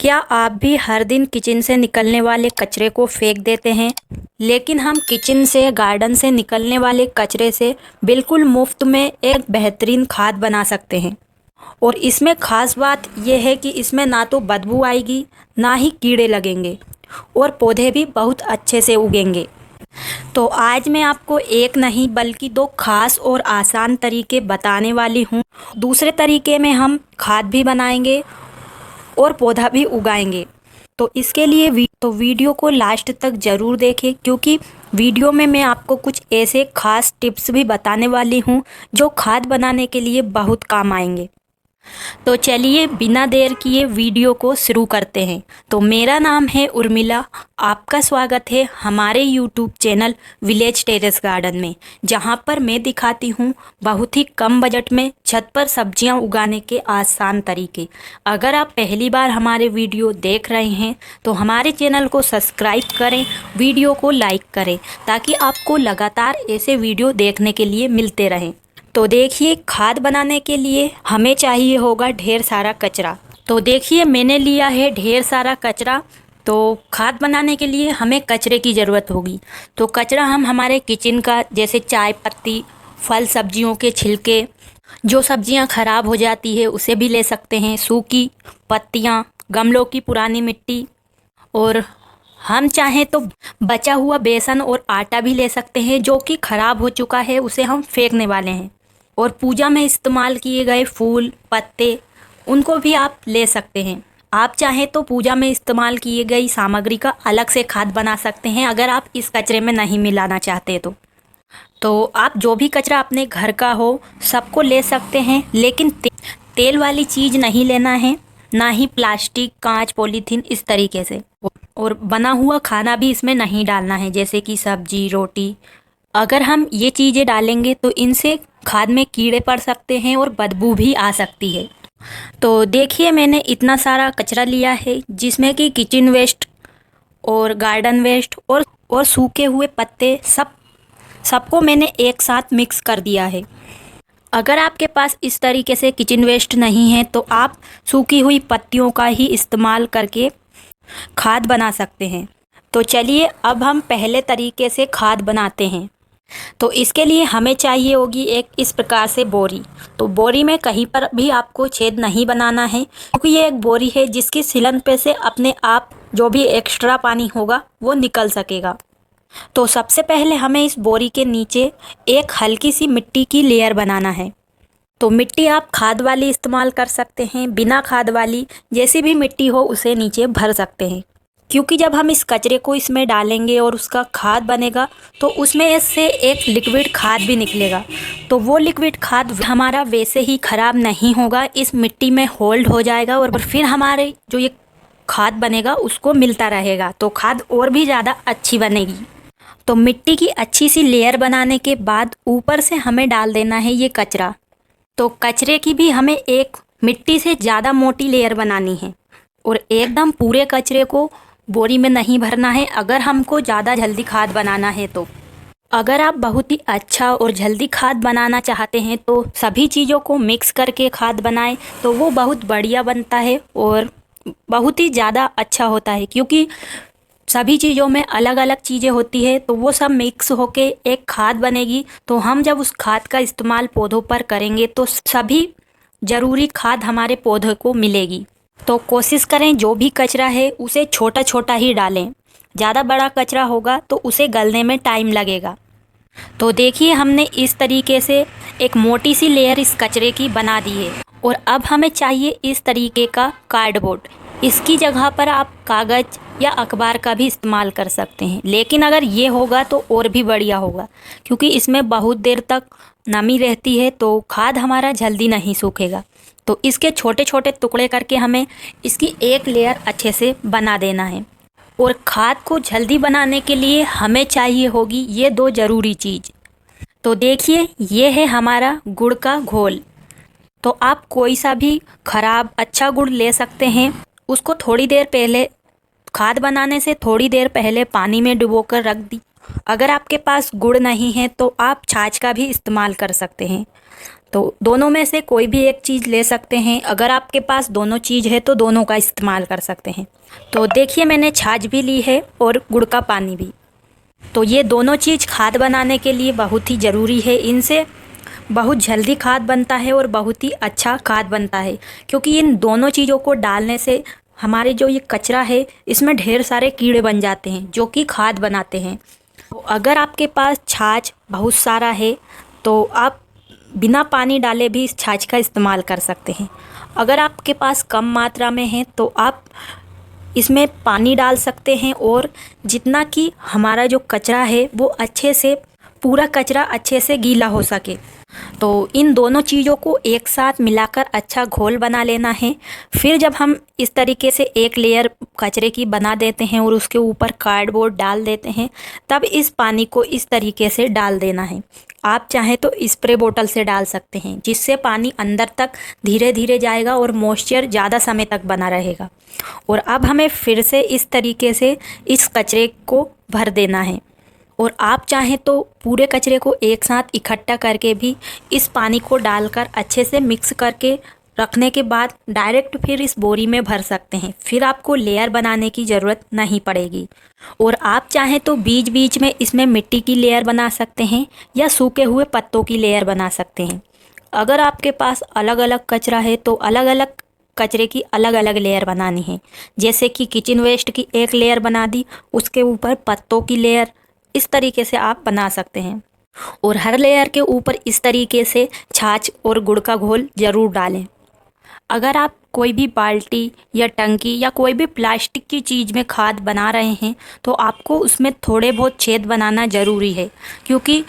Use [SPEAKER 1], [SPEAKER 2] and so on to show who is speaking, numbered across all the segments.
[SPEAKER 1] क्या आप भी हर दिन किचन से निकलने वाले कचरे को फेंक देते हैं? लेकिन हम किचन से, गार्डन से निकलने वाले कचरे से बिल्कुल मुफ्त में एक बेहतरीन खाद बना सकते हैं। और इसमें ख़ास बात यह है कि इसमें ना तो बदबू आएगी, ना ही कीड़े लगेंगे और पौधे भी बहुत अच्छे से उगेंगे। तो आज मैं आपको एक नहीं बल्कि दो खास और आसान तरीके बताने वाली हूँ। दूसरे तरीके में हम खाद भी बनाएंगे और पौधा भी उगाएंगे। तो इसके लिए वीडियो को लास्ट तक ज़रूर देखें, क्योंकि वीडियो में मैं आपको कुछ ऐसे खास टिप्स भी बताने वाली हूँ जो खाद बनाने के लिए बहुत काम आएंगे। तो चलिए बिना देर किए वीडियो को शुरू करते हैं। तो मेरा नाम है उर्मिला, आपका स्वागत है हमारे YouTube channel village terrace garden में, जहां पर मैं दिखाती हूं बहुत ही कम बजट में छत पर सब्जियां उगाने के आसान तरीके। अगर आप पहली बार हमारे वीडियो देख रहे हैं तो हमारे चैनल को सब्सक्राइब करें, वीडियो को लाइक करें, ताकि आपको लगातार ऐसे वीडियो देखने के लिए मिलते रहें। तो देखिए, खाद बनाने के लिए हमें चाहिए होगा ढेर सारा कचरा। तो देखिए, मैंने लिया है ढेर सारा कचरा। तो खाद बनाने के लिए हमें कचरे की ज़रूरत होगी। तो कचरा हम हमारे किचन का, जैसे चाय पत्ती, फल सब्जियों के छिलके, जो सब्जियां खराब हो जाती है उसे भी ले सकते हैं, सूखी पत्तियां, गमलों की पुरानी मिट्टी, और हम चाहें तो बचा हुआ बेसन और आटा भी ले सकते हैं जो कि खराब हो चुका है, उसे हम फेंकने वाले हैं। और पूजा में इस्तेमाल किए गए फूल पत्ते, उनको भी आप ले सकते हैं। आप चाहें तो पूजा में इस्तेमाल किए गई सामग्री का अलग से खाद बना सकते हैं, अगर आप इस कचरे में नहीं मिलाना चाहते तो आप जो भी कचरा अपने घर का हो सबको ले सकते हैं, लेकिन तेल वाली चीज़ नहीं लेना है, ना ही प्लास्टिक, कांच, पॉलीथीन, इस तरीके से। और बना हुआ खाना भी इसमें नहीं डालना है, जैसे कि सब्जी, रोटी। अगर हम ये चीज़ें डालेंगे तो इनसे खाद में कीड़े पड़ सकते हैं और बदबू भी आ सकती है। तो देखिए, मैंने इतना सारा कचरा लिया है, जिसमें कि किचन वेस्ट और गार्डन वेस्ट और सूखे हुए पत्ते, सबको मैंने एक साथ मिक्स कर दिया है। अगर आपके पास इस तरीके से किचन वेस्ट नहीं है तो आप सूखी हुई पत्तियों का ही इस्तेमाल करके खाद बना सकते हैं। तो चलिए अब हम पहले तरीके से खाद बनाते हैं। तो इसके लिए हमें चाहिए होगी एक इस प्रकार से बोरी। तो बोरी में कहीं पर भी आपको छेद नहीं बनाना है, क्योंकि ये एक बोरी है जिसकी सिलन पे से अपने आप जो भी एक्स्ट्रा पानी होगा वो निकल सकेगा। तो सबसे पहले हमें इस बोरी के नीचे एक हल्की सी मिट्टी की लेयर बनाना है। तो मिट्टी आप खाद वाली इस्तेमाल कर सकते हैं, बिना खाद वाली जैसी भी मिट्टी हो उसे नीचे भर सकते हैं, क्योंकि जब हम इस कचरे को इसमें डालेंगे और उसका खाद बनेगा तो उसमें से एक लिक्विड खाद भी निकलेगा। तो वो लिक्विड खाद हमारा वैसे ही ख़राब नहीं होगा, इस मिट्टी में होल्ड हो जाएगा और फिर हमारे जो ये खाद बनेगा उसको मिलता रहेगा, तो खाद और भी ज़्यादा अच्छी बनेगी। तो मिट्टी की अच्छी सी लेयर बनाने के बाद ऊपर से हमें डाल देना है ये कचरा। तो कचरे की भी हमें एक मिट्टी से ज़्यादा मोटी लेयर बनानी है और एकदम पूरे कचरे को बोरी में नहीं भरना है, अगर हमको ज़्यादा जल्दी खाद बनाना है तो। अगर आप बहुत ही अच्छा और जल्दी खाद बनाना चाहते हैं तो सभी चीज़ों को मिक्स करके खाद बनाएं, तो वो बहुत बढ़िया बनता है और बहुत ही ज़्यादा अच्छा होता है, क्योंकि सभी चीज़ों में अलग अलग चीज़ें होती है, तो वो सब मिक्स होके एक खाद बनेगी। तो हम जब उस खाद का इस्तेमाल पौधों पर करेंगे तो सभी ज़रूरी खाद हमारे पौधों को मिलेगी। तो कोशिश करें जो भी कचरा है उसे छोटा छोटा ही डालें, ज़्यादा बड़ा कचरा होगा तो उसे गलने में टाइम लगेगा। तो देखिए, हमने इस तरीके से एक मोटी सी लेयर इस कचरे की बना दी है। और अब हमें चाहिए इस तरीके का कार्डबोर्ड। इसकी जगह पर आप कागज़ या अखबार का भी इस्तेमाल कर सकते हैं, लेकिन अगर ये होगा तो और भी बढ़िया होगा, क्योंकि इसमें बहुत देर तक नमी रहती है तो खाद हमारा जल्दी नहीं सूखेगा। तो इसके छोटे छोटे टुकड़े करके हमें इसकी एक लेयर अच्छे से बना देना है। और खाद को जल्दी बनाने के लिए हमें चाहिए होगी ये दो ज़रूरी चीज़। तो देखिए, ये है हमारा गुड़ का घोल। तो आप कोई सा भी खराब अच्छा गुड़ ले सकते हैं, उसको थोड़ी देर पहले, खाद बनाने से थोड़ी देर पहले पानी में डुबोकर रख दी। अगर आपके पास गुड़ नहीं है तो आप छाछ का भी इस्तेमाल कर सकते हैं। तो दोनों में से कोई भी एक चीज़ ले सकते हैं। अगर आपके पास दोनों चीज़ है तो दोनों का इस्तेमाल कर सकते हैं। तो देखिए मैंने छाछ भी ली है और गुड़ का पानी भी। तो ये दोनों चीज़ खाद बनाने के लिए बहुत ही ज़रूरी है। इनसे बहुत जल्दी खाद बनता है और बहुत ही अच्छा खाद बनता है, क्योंकि इन दोनों चीज़ों को डालने से हमारे जो ये कचरा है इसमें ढेर सारे कीड़े बन जाते हैं जो कि खाद बनाते हैं। तो अगर आपके पास छाछ बहुत सारा है तो आप बिना पानी डाले भी इस छाछ का इस्तेमाल कर सकते हैं। अगर आपके पास कम मात्रा में है तो आप इसमें पानी डाल सकते हैं और जितना कि हमारा जो कचरा है वो अच्छे से, पूरा कचरा अच्छे से गीला हो सके। तो इन दोनों चीज़ों को एक साथ मिलाकर अच्छा घोल बना लेना है। फिर जब हम इस तरीके से एक लेयर कचरे की बना देते हैं और उसके ऊपर कार्डबोर्ड डाल देते हैं, तब इस पानी को इस तरीके से डाल देना है। आप चाहें तो स्प्रे बोतल से डाल सकते हैं, जिससे पानी अंदर तक धीरे धीरे जाएगा और मॉइस्चर ज़्यादा समय तक बना रहेगा। और अब हमें फिर से इस तरीके से इस कचरे को भर देना है। और आप चाहें तो पूरे कचरे को एक साथ इकट्ठा करके भी इस पानी को डालकर अच्छे से मिक्स करके रखने के बाद डायरेक्ट फिर इस बोरी में भर सकते हैं। फिर आपको लेयर बनाने की ज़रूरत नहीं पड़ेगी। और आप चाहें तो बीच बीच में इसमें मिट्टी की लेयर बना सकते हैं या सूखे हुए पत्तों की लेयर बना सकते हैं। अगर आपके पास अलग अलग कचरा है तो अलग अलग कचरे की अलग अलग लेयर बनानी है। जैसे कि किचन वेस्ट की एक लेयर बना दी, उसके ऊपर पत्तों की लेयर, इस तरीके से आप बना सकते हैं। और हर लेयर के ऊपर इस तरीके से छाछ और गुड़ का घोल ज़रूर डालें। अगर आप कोई भी बाल्टी या टंकी या कोई भी प्लास्टिक की चीज़ में खाद बना रहे हैं तो आपको उसमें थोड़े बहुत छेद बनाना ज़रूरी है, क्योंकि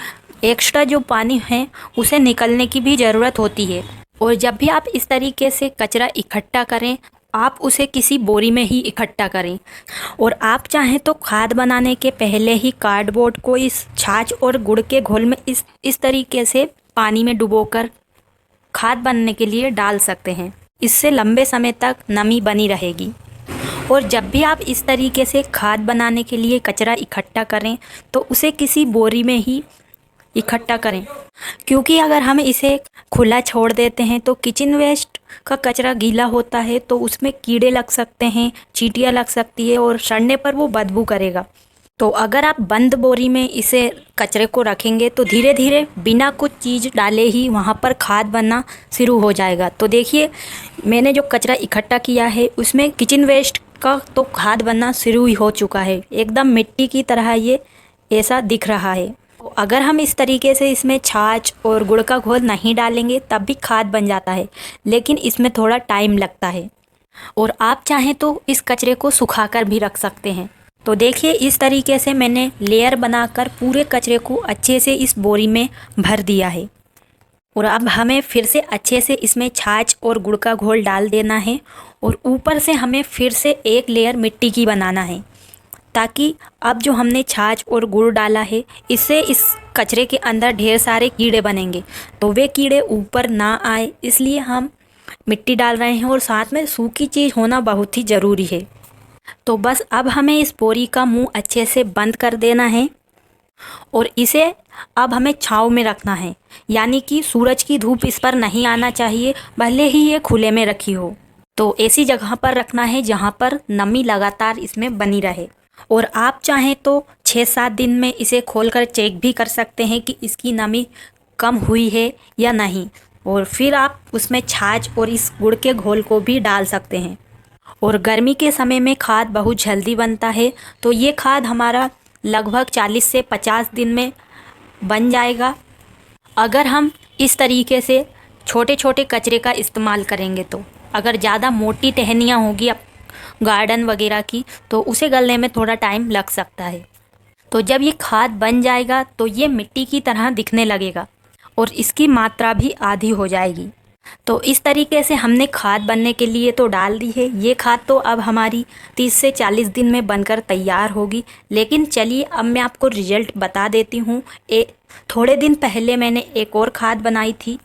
[SPEAKER 1] एक्स्ट्रा जो पानी है उसे निकलने की भी ज़रूरत होती है। और जब भी आप इस तरीके से कचरा इकट्ठा करें, आप उसे किसी बोरी में ही इकट्ठा करें। और आप चाहें तो खाद बनाने के पहले ही कार्डबोर्ड को इस छाछ और गुड़ के घोल में इस तरीके से पानी में डुबोकर खाद बनने के लिए डाल सकते हैं। इससे लंबे समय तक नमी बनी रहेगी। और जब भी आप इस तरीके से खाद बनाने के लिए कचरा इकट्ठा करें तो उसे किसी बोरी में ही इकट्ठा करें, क्योंकि अगर हम इसे खुला छोड़ देते हैं तो किचन वेस्ट का कचरा गीला होता है तो उसमें कीड़े लग सकते हैं, चींटियाँ लग सकती है और सड़ने पर वो बदबू करेगा। तो अगर आप बंद बोरी में इसे कचरे को रखेंगे तो धीरे धीरे बिना कुछ चीज़ डाले ही वहाँ पर खाद बनना शुरू हो जाएगा। तो देखिए मैंने जो कचरा इकट्ठा किया है उसमें किचन वेस्ट का तो खाद बनना शुरू ही हो चुका है। एकदम मिट्टी की तरह ये ऐसा दिख रहा है। तो अगर हम इस तरीके से इसमें छाछ और गुड़ का घोल नहीं डालेंगे तब भी खाद बन जाता है, लेकिन इसमें थोड़ा टाइम लगता है। और आप चाहें तो इस कचरे को सुखाकर भी रख सकते हैं। तो देखिए इस तरीके से मैंने लेयर बनाकर पूरे कचरे को अच्छे से इस बोरी में भर दिया है। और अब हमें फिर से अच्छे से इसमें छाछ और गुड़ का घोल डाल देना है और ऊपर से हमें फिर से एक लेयर मिट्टी की बनाना है, ताकि अब जो हमने छाछ और गुड़ डाला है इससे इस कचरे के अंदर ढेर सारे कीड़े बनेंगे, तो वे कीड़े ऊपर ना आए इसलिए हम मिट्टी डाल रहे हैं। और साथ में सूखी चीज़ होना बहुत ही ज़रूरी है। तो बस अब हमें इस बोरी का मुंह अच्छे से बंद कर देना है और इसे अब हमें छांव में रखना है, यानी कि सूरज की धूप इस पर नहीं आना चाहिए, भले ही ये खुले में रखी हो। तो ऐसी जगह पर रखना है जहाँ पर नमी लगातार इसमें बनी रहे। और आप चाहें तो 6-7 दिन में इसे खोलकर चेक भी कर सकते हैं कि इसकी नमी कम हुई है या नहीं। और फिर आप उसमें छाछ और इस गुड़ के घोल को भी डाल सकते हैं। और गर्मी के समय में खाद बहुत जल्दी बनता है, तो ये खाद हमारा लगभग 40 से 50 दिन में बन जाएगा। अगर हम इस तरीके से छोटे छोटे कचरे का इस्तेमाल करेंगे तो अगर ज़्यादा मोटी टहनियाँ होगी गार्डन वगैरह की तो उसे गलने में थोड़ा टाइम लग सकता है। तो जब ये खाद बन जाएगा तो ये मिट्टी की तरह दिखने लगेगा और इसकी मात्रा भी आधी हो जाएगी। तो इस तरीके से हमने खाद बनने के लिए तो डाल दी है। ये खाद तो अब हमारी 30 से 40 दिन में बनकर तैयार होगी। लेकिन चलिए अब मैं आपको रिजल्ट बता देती हूँ। थोड़े दिन पहले मैंने एक और खाद बनाई थी।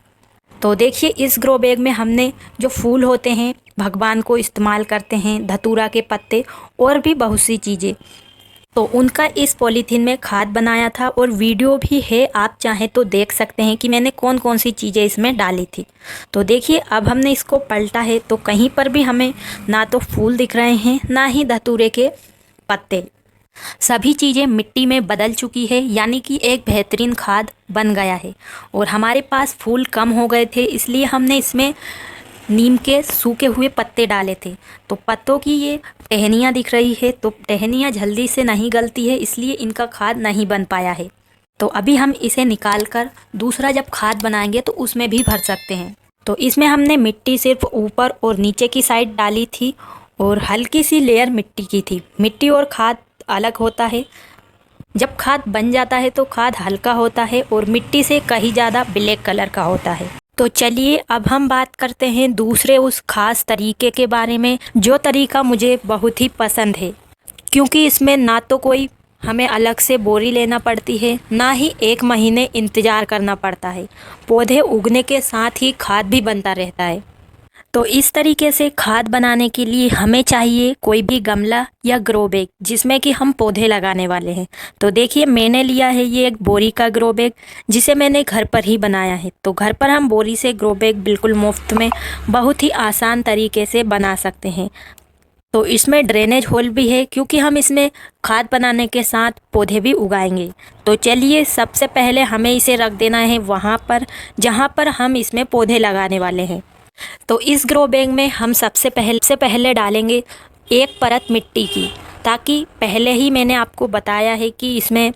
[SPEAKER 1] तो देखिए इस ग्रो बैग में हमने जो फूल होते हैं भगवान को इस्तेमाल करते हैं, धतूरा के पत्ते और भी बहुत सी चीज़ें, तो उनका इस पॉलीथीन में खाद बनाया था और वीडियो भी है, आप चाहें तो देख सकते हैं कि मैंने कौन कौन सी चीज़ें इसमें डाली थी। तो देखिए अब हमने इसको पलटा है तो कहीं पर भी हमें ना तो फूल दिख रहे हैं ना ही धतूरे के पत्ते। सभी चीज़ें मिट्टी में बदल चुकी है, यानी कि एक बेहतरीन खाद बन गया है। और हमारे पास फूल कम हो गए थे, इसलिए हमने इसमें नीम के सूखे हुए पत्ते डाले थे। तो पत्तों की ये टहनियाँ दिख रही है, तो टहनियाँ जल्दी से नहीं गलती है, इसलिए इनका खाद नहीं बन पाया है। तो अभी हम इसे निकाल कर दूसरा जब खाद बनाएंगे तो उसमें भी भर सकते हैं। तो इसमें हमने मिट्टी सिर्फ ऊपर और नीचे की साइड डाली थी और हल्की सी लेयर मिट्टी की थी। मिट्टी और खाद अलग होता है। जब खाद बन जाता है तो खाद हल्का होता है और मिट्टी से कहीं ज़्यादा ब्लैक कलर का होता है। तो चलिए अब हम बात करते हैं दूसरे उस खास तरीके के बारे में, जो तरीका मुझे बहुत ही पसंद है, क्योंकि इसमें ना तो कोई हमें अलग से बोरी लेना पड़ती है, ना ही 1 महीने इंतज़ार करना पड़ता है। पौधे उगने के साथ ही खाद भी बनता रहता है। तो इस तरीके से खाद बनाने के लिए हमें चाहिए कोई भी गमला या ग्रो बैग जिसमें कि हम पौधे लगाने वाले हैं। तो देखिए मैंने लिया है ये एक बोरी का ग्रो बैग, जिसे मैंने घर पर ही बनाया है। तो घर पर हम बोरी से ग्रो बैग बिल्कुल मुफ्त में बहुत ही आसान तरीके से बना सकते हैं। तो इसमें ड्रेनेज होल भी है, क्योंकि हम इसमें खाद बनाने के साथ पौधे भी उगाएंगे। तो चलिए सबसे पहले हमें इसे रख देना है वहाँ पर जहाँ पर हम इसमें पौधे लगाने वाले हैं। तो इस ग्रो बैग में हम सबसे पहले डालेंगे एक परत मिट्टी की, ताकि पहले ही मैंने आपको बताया है कि इसमें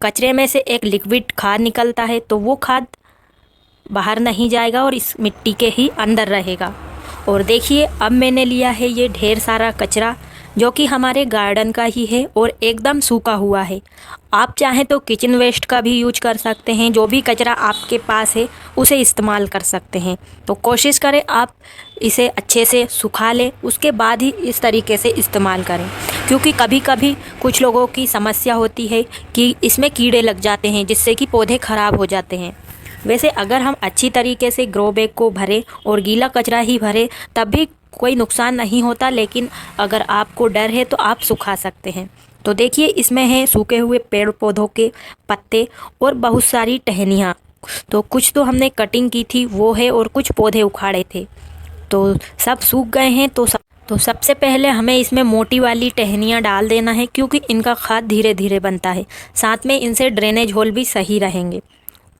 [SPEAKER 1] कचरे में से एक लिक्विड खाद निकलता है, तो वो खाद बाहर नहीं जाएगा और इस मिट्टी के ही अंदर रहेगा। और देखिए अब मैंने लिया है ये ढेर सारा कचरा, जो कि हमारे गार्डन का ही है और एकदम सूखा हुआ है। आप चाहें तो किचन वेस्ट का भी यूज कर सकते हैं, जो भी कचरा आपके पास है उसे इस्तेमाल कर सकते हैं। तो कोशिश करें आप इसे अच्छे से सुखा लें, उसके बाद ही इस तरीके से इस्तेमाल करें, क्योंकि कभी कभी कुछ लोगों की समस्या होती है कि इसमें कीड़े लग जाते हैं, जिससे कि पौधे ख़राब हो जाते हैं। वैसे अगर हम अच्छी तरीके से ग्रो बैग को भरें और गीला कचरा ही भरें तब भी कोई नुकसान नहीं होता, लेकिन अगर आपको डर है तो आप सुखा सकते हैं। तो देखिए इसमें है सूखे हुए पेड़ पौधों के पत्ते और बहुत सारी टहनियाँ। तो कुछ तो हमने कटिंग की थी वो है, और कुछ पौधे उखाड़े थे, तो सब सूख गए हैं। तो सबसे पहले हमें इसमें मोटी वाली टहनियाँ डाल देना है, क्योंकि इनका खाद धीरे धीरे बनता है। साथ में इनसे ड्रेनेज होल भी सही रहेंगे।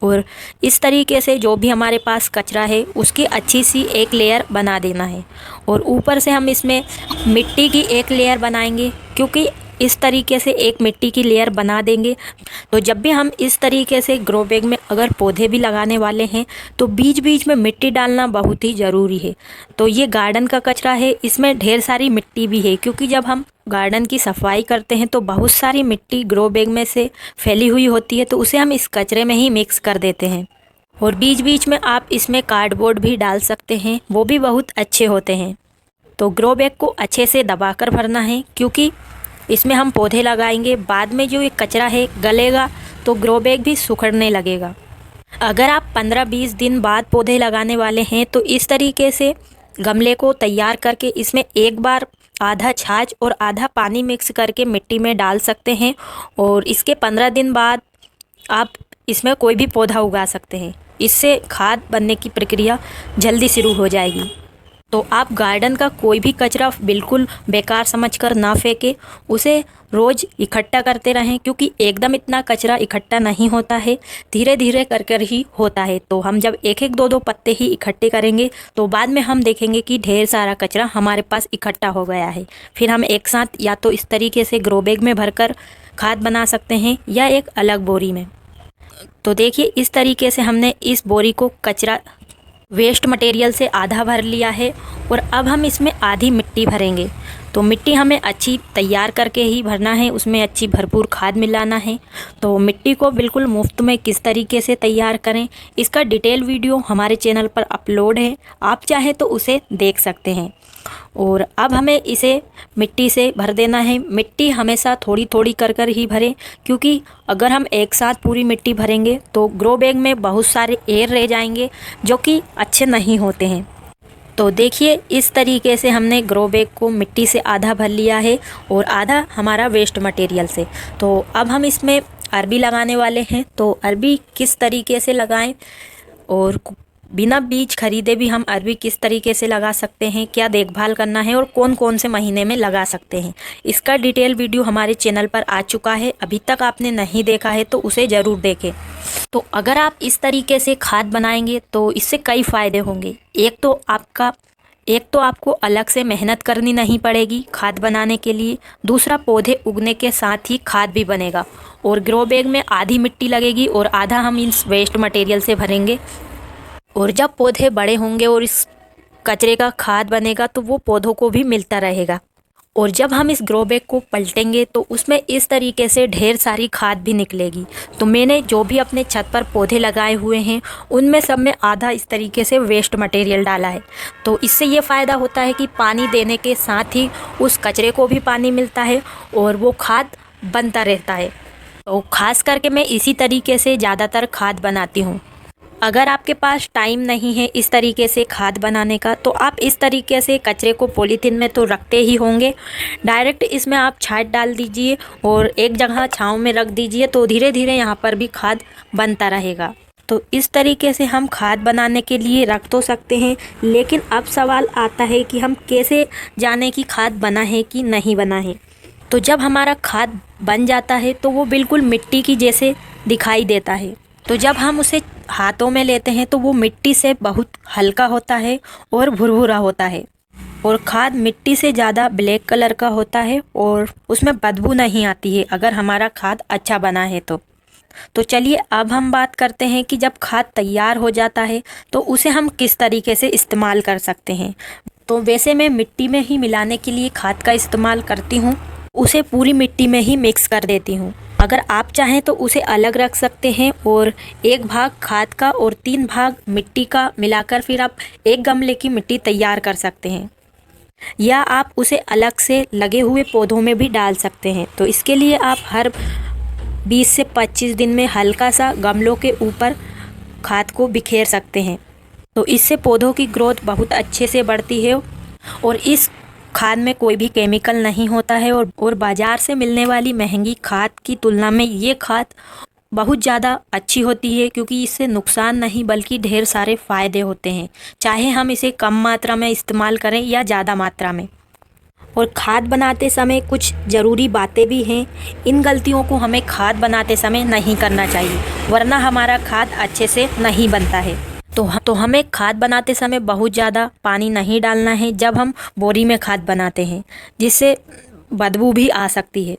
[SPEAKER 1] और इस तरीके से जो भी हमारे पास कचरा है उसकी अच्छी सी एक लेयर बना देना है, और ऊपर से हम इसमें मिट्टी की एक लेयर बनाएंगे, क्योंकि इस तरीके से एक मिट्टी की लेयर बना देंगे तो जब भी हम इस तरीके से ग्रो बैग में अगर पौधे भी लगाने वाले हैं तो बीच बीच में मिट्टी डालना बहुत ही ज़रूरी है। तो ये गार्डन का कचरा है, इसमें ढेर सारी मिट्टी भी है, क्योंकि जब हम गार्डन की सफाई करते हैं तो बहुत सारी मिट्टी ग्रो बैग में से फैली हुई होती है, तो उसे हम इस कचरे में ही मिक्स कर देते हैं। और बीच बीच में आप इसमें कार्डबोर्ड भी डाल सकते हैं, वो भी बहुत अच्छे होते हैं। तो ग्रो बैग को अच्छे से दबाकर भरना है, क्योंकि इसमें हम पौधे लगाएंगे, बाद में जो ये कचरा है गलेगा तो ग्रो बैग भी सुखड़ने लगेगा। अगर आप 15-20 दिन बाद पौधे लगाने वाले हैं तो इस तरीके से गमले को तैयार करके इसमें एक बार आधा छाछ और आधा पानी मिक्स करके मिट्टी में डाल सकते हैं, और इसके 15 दिन बाद आप इसमें कोई भी पौधा उगा सकते हैं। इससे खाद बनने की प्रक्रिया जल्दी शुरू हो जाएगी। तो आप गार्डन का कोई भी कचरा बिल्कुल बेकार समझकर ना फेंके, उसे रोज़ इकट्ठा करते रहें, क्योंकि एकदम इतना कचरा इकट्ठा नहीं होता है, धीरे धीरे कर कर ही होता है। तो हम जब एक एक दो पत्ते ही इकट्ठे करेंगे तो बाद में हम देखेंगे कि ढेर सारा कचरा हमारे पास इकट्ठा हो गया है। फिर हम एक साथ या तो इस तरीके से ग्रो बैग में भरकर खाद बना सकते हैं या एक अलग बोरी में। तो देखिए इस तरीके से हमने इस बोरी को कचरा वेस्ट मटेरियल से आधा भर लिया है, और अब हम इसमें आधी मिट्टी भरेंगे। तो मिट्टी हमें अच्छी तैयार करके ही भरना है, उसमें अच्छी भरपूर खाद मिलाना है। तो मिट्टी को बिल्कुल मुफ्त में किस तरीके से तैयार करें, इसका डिटेल वीडियो हमारे चैनल पर अपलोड है, आप चाहें तो उसे देख सकते हैं। और अब हमें इसे मिट्टी से भर देना है। मिट्टी हमेशा थोड़ी थोड़ी कर कर ही भरें, क्योंकि अगर हम एक साथ पूरी मिट्टी भरेंगे तो ग्रो बैग में बहुत सारे एयर रह जाएंगे, जो कि अच्छे नहीं होते हैं। तो देखिए इस तरीके से हमने ग्रो बैग को मिट्टी से आधा भर लिया है और आधा हमारा वेस्ट मटेरियल से। तो अब हम इसमें अरबी लगाने वाले हैं। तो अरबी किस तरीके से लगाएं और बिना बीज खरीदे भी हम अरबी किस तरीके से लगा सकते हैं, क्या देखभाल करना है और कौन कौन से महीने में लगा सकते हैं, इसका डिटेल वीडियो हमारे चैनल पर आ चुका है। अभी तक आपने नहीं देखा है तो उसे ज़रूर देखें। तो अगर आप इस तरीके से खाद बनाएंगे तो इससे कई फ़ायदे होंगे। एक तो आपको अलग से मेहनत करनी नहीं पड़ेगी खाद बनाने के लिए। दूसरा, पौधे उगने के साथ ही खाद भी बनेगा और ग्रो बैग में आधी मिट्टी लगेगी और आधा हम इस वेस्ट मटेरियल से भरेंगे। और जब पौधे बड़े होंगे और इस कचरे का खाद बनेगा तो वो पौधों को भी मिलता रहेगा। और जब हम इस ग्रो बैग को पलटेंगे तो उसमें इस तरीके से ढेर सारी खाद भी निकलेगी। तो मैंने जो भी अपने छत पर पौधे लगाए हुए हैं उनमें सब में आधा इस तरीके से वेस्ट मटेरियल डाला है। तो इससे ये फ़ायदा होता है कि पानी देने के साथ ही उस कचरे को भी पानी मिलता है और वो खाद बनता रहता है। तो ख़ास करके मैं इसी तरीके से ज़्यादातर खाद बनाती हूँ। अगर आपके पास टाइम नहीं है इस तरीके से खाद बनाने का तो आप इस तरीके से कचरे को पॉलीथीन में तो रखते ही होंगे, डायरेक्ट इसमें आप छाट डाल दीजिए और एक जगह छांव में रख दीजिए। तो धीरे धीरे यहाँ पर भी खाद बनता रहेगा। तो इस तरीके से हम खाद बनाने के लिए रख तो सकते हैं, लेकिन अब सवाल आता है कि हम कैसे जाने कि खाद बना है कि नहीं बना है। तो जब हमारा खाद बन जाता है तो वो बिल्कुल मिट्टी की जैसे दिखाई देता है। तो जब हम उसे हाथों में लेते हैं तो वो मिट्टी से बहुत हल्का होता है और भुरभुरा होता है और खाद मिट्टी से ज़्यादा ब्लैक कलर का होता है और उसमें बदबू नहीं आती है अगर हमारा खाद अच्छा बना है तो चलिए अब हम बात करते हैं कि जब खाद तैयार हो जाता है तो उसे हम किस तरीके से इस्तेमाल कर सकते हैं। तो वैसे मैं मिट्टी में ही मिलाने के लिए खाद का इस्तेमाल करती हूँ, उसे पूरी मिट्टी में ही मिक्स कर देती हूँ। अगर आप चाहें तो उसे अलग रख सकते हैं और एक भाग खाद का और 3 भाग मिट्टी का मिलाकर फिर आप एक गमले की मिट्टी तैयार कर सकते हैं, या आप उसे अलग से लगे हुए पौधों में भी डाल सकते हैं। तो इसके लिए आप हर 20 से 25 दिन में हल्का सा गमलों के ऊपर खाद को बिखेर सकते हैं। तो इससे पौधों की ग्रोथ बहुत अच्छे से बढ़ती है और इस खाद में कोई भी केमिकल नहीं होता है और बाज़ार से मिलने वाली महंगी खाद की तुलना में ये खाद बहुत ज़्यादा अच्छी होती है, क्योंकि इससे नुकसान नहीं बल्कि ढेर सारे फ़ायदे होते हैं, चाहे हम इसे कम मात्रा में इस्तेमाल करें या ज़्यादा मात्रा में। और खाद बनाते समय कुछ ज़रूरी बातें भी हैं, इन गलतियों को हमें खाद बनाते समय नहीं करना चाहिए, वरना हमारा खाद अच्छे से नहीं बनता है। तो हमें खाद बनाते समय बहुत ज़्यादा पानी नहीं डालना है जब हम बोरी में खाद बनाते हैं, जिससे बदबू भी आ सकती है।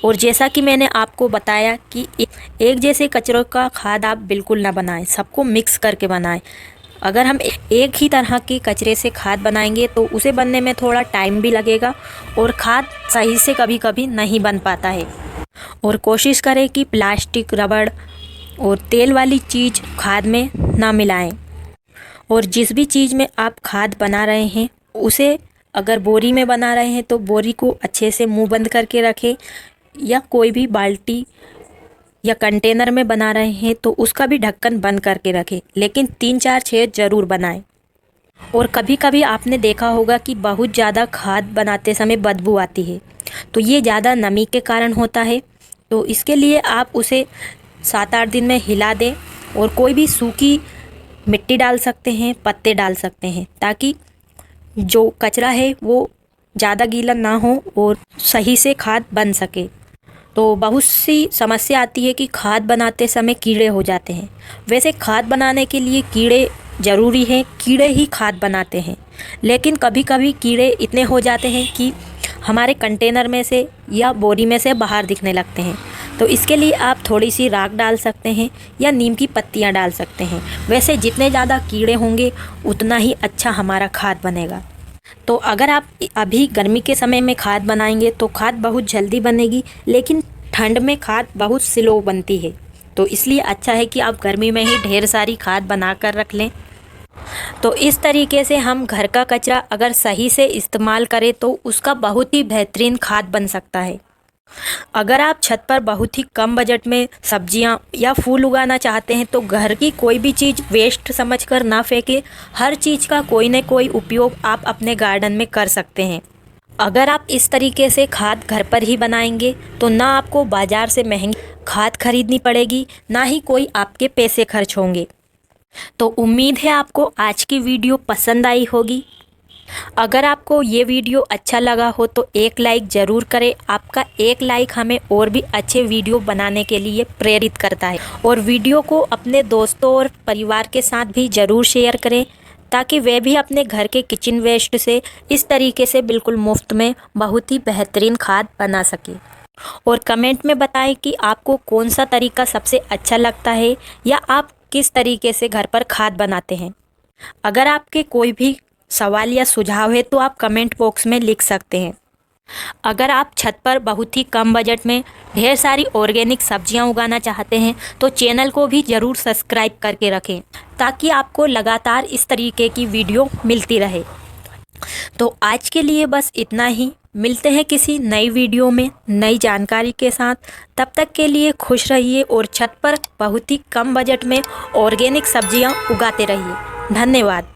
[SPEAKER 1] और जैसा कि मैंने आपको बताया कि एक जैसे कचरों का खाद आप बिल्कुल ना बनाएं, सबको मिक्स करके बनाएं। अगर हम एक ही तरह के कचरे से खाद बनाएंगे तो उसे बनने में थोड़ा टाइम भी लगेगा और खाद सही से कभी कभी नहीं बन पाता है। और कोशिश करें कि प्लास्टिक, रबड़ और तेल वाली चीज़ खाद में ना मिलाएं। और जिस भी चीज़ में आप खाद बना रहे हैं उसे, अगर बोरी में बना रहे हैं तो बोरी को अच्छे से मुंह बंद करके रखें, या कोई भी बाल्टी या कंटेनर में बना रहे हैं तो उसका भी ढक्कन बंद करके रखें, लेकिन 3-4 छेद ज़रूर बनाएं। और कभी कभी आपने देखा होगा कि बहुत ज़्यादा खाद बनाते समय बदबू आती है, तो ये ज़्यादा नमी के कारण होता है। तो इसके लिए आप उसे 7-8 दिन में हिला दें और कोई भी सूखी मिट्टी डाल सकते हैं, पत्ते डाल सकते हैं, ताकि जो कचरा है वो ज़्यादा गीला ना हो और सही से खाद बन सके। तो बहुत सी समस्या आती है कि खाद बनाते समय कीड़े हो जाते हैं। वैसे खाद बनाने के लिए कीड़े ज़रूरी हैं, कीड़े ही खाद बनाते हैं, लेकिन कभी कभी कीड़े इतने हो जाते हैं कि हमारे कंटेनर में से या बोरी में से बाहर दिखने लगते हैं। तो इसके लिए आप थोड़ी सी राख डाल सकते हैं या नीम की पत्तियां डाल सकते हैं। वैसे जितने ज़्यादा कीड़े होंगे उतना ही अच्छा हमारा खाद बनेगा। तो अगर आप अभी गर्मी के समय में खाद बनाएंगे तो खाद बहुत जल्दी बनेगी, लेकिन ठंड में खाद बहुत स्लो बनती है। तो इसलिए अच्छा है कि आप गर्मी में ही ढेर सारी खाद बना कर रख लें। तो इस तरीके से हम घर का कचरा अगर सही से इस्तेमाल करें तो उसका बहुत ही बेहतरीन खाद बन सकता है। अगर आप छत पर बहुत ही कम बजट में सब्जियां या फूल उगाना चाहते हैं तो घर की कोई भी चीज़ वेस्ट समझकर ना फेंके। हर चीज़ का कोई न कोई उपयोग आप अपने गार्डन में कर सकते हैं। अगर आप इस तरीके से खाद घर पर ही बनाएंगे तो ना आपको बाज़ार से महंगी खाद खरीदनी पड़ेगी, ना ही कोई आपके पैसे खर्च होंगे। तो उम्मीद है आपको आज की वीडियो पसंद आई होगी। अगर आपको ये वीडियो अच्छा लगा हो तो एक लाइक ज़रूर करें। आपका एक लाइक हमें और भी अच्छे वीडियो बनाने के लिए प्रेरित करता है। और वीडियो को अपने दोस्तों और परिवार के साथ भी ज़रूर शेयर करें ताकि वे भी अपने घर के किचन वेस्ट से इस तरीके से बिल्कुल मुफ्त में बहुत ही बेहतरीन खाद बना सके। और कमेंट में बताएं कि आपको कौन सा तरीका सबसे अच्छा लगता है या आप किस तरीके से घर पर खाद बनाते हैं। अगर आपके कोई भी सवाल या सुझाव है तो आप कमेंट बॉक्स में लिख सकते हैं। अगर आप छत पर बहुत ही कम बजट में ढेर सारी ऑर्गेनिक सब्जियां उगाना चाहते हैं तो चैनल को भी ज़रूर सब्सक्राइब करके रखें ताकि आपको लगातार इस तरीके की वीडियो मिलती रहे। तो आज के लिए बस इतना ही। मिलते हैं किसी नई वीडियो में नई जानकारी के साथ। तब तक के लिए खुश रहिए और छत पर बहुत ही कम बजट में ऑर्गेनिक सब्जियां उगाते रहिए। धन्यवाद।